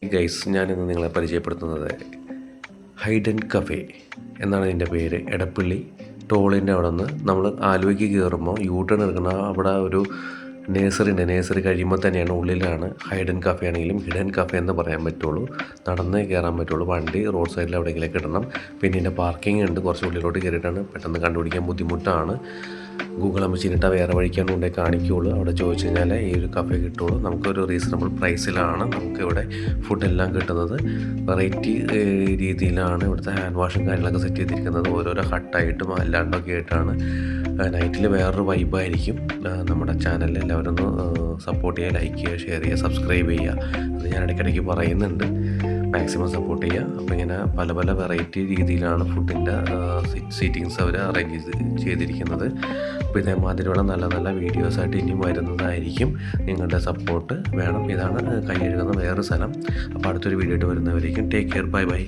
Guys, ഞാനിന്ന് നിങ്ങളെ പരിചയപ്പെടുത്തുന്നത് ഹൈഡൻ കഫേ എന്നാണ് ഇതിൻ്റെ പേര്. എടപ്പള്ളി ടോളിൻ്റെ അവിടെ നിന്ന് നമ്മൾ ആലുവയ്ക്ക് കയറുമ്പോൾ ടേൺ എടുക്കുന്ന അവിടെ ഒരു നേഴ്സറി ഉണ്ട്. നേഴ്സറി കഴിയുമ്പോൾ തന്നെയാണ്, ഉള്ളിലാണ് ഹൈഡൻ കഫേ ആണെങ്കിലും ഹിഡൻ കഫേ എന്ന് പറയാൻ പറ്റുള്ളൂ. നടന്ന് കയറാൻ പറ്റുള്ളൂ. വണ്ടി റോഡ് സൈഡിൽ എവിടെയെങ്കിലും ഇടണം. പിന്നെ ഇതിൻ്റെ പാർക്കിംഗ് ഉണ്ട്. കുറച്ച് ഉള്ളിലോട്ട് കയറിയിട്ടാണ്, പെട്ടെന്ന് കണ്ടുപിടിക്കാൻ ബുദ്ധിമുട്ടാണ്. ഗൂഗിൾ അമ്മച്ചിനിട്ട് വേറെ വഴിക്കാണ് കൊണ്ടേ കാണിക്കുകയുള്ളൂ. അവിടെ ചോദിച്ചു കഴിഞ്ഞാൽ ഈ ഒരു കഫേ കിട്ടുള്ളൂ. നമുക്കൊരു റീസണബിൾ പ്രൈസിലാണ് നമുക്കിവിടെ ഫുഡെല്ലാം കിട്ടുന്നത്. വെറൈറ്റി രീതിയിലാണ് ഇവിടുത്തെ ഹാൻഡ് വാഷും കാര്യങ്ങളൊക്കെ സെറ്റ് ചെയ്തിരിക്കുന്നത്. ഓരോരോ ഹട്ടായിട്ടും അല്ലാണ്ടൊക്കെ ആയിട്ടാണ്. നൈറ്റിൽ വേറൊരു വൈബായിരിക്കും. നമ്മുടെ ചാനലിൽ എല്ലാവരും ഒന്ന് സപ്പോർട്ട് ചെയ്യുക, ലൈക്ക് ചെയ്യുക, ഷെയർ ചെയ്യുക, സബ്സ്ക്രൈബ് ചെയ്യുക. അത് ഞാൻ ഇടയ്ക്കിടയ്ക്ക് പറയുന്നുണ്ട്. മാക്സിമം സപ്പോർട്ട് ചെയ്യുക. അപ്പോൾ ഇങ്ങനെ പല പല വെറൈറ്റി രീതിയിലാണ് ഫുഡിൻ്റെ സീറ്റിങ്സ് അവർ അറേഞ്ച് ചെയ്തിരിക്കുന്നത്. അപ്പോൾ ഇതേമാതിരിയുള്ള നല്ല നല്ല വീഡിയോസായിട്ട് ഇനിയും വരുന്നതായിരിക്കും. നിങ്ങളുടെ സപ്പോർട്ട് വേണം. ഇതാണ് കൈ കഴുകുന്ന വേറൊരു സ്ഥലം. അപ്പോൾ അടുത്തൊരു വീഡിയോ ആയിട്ട് വരുന്നവരേക്കും. Take care. Bye by.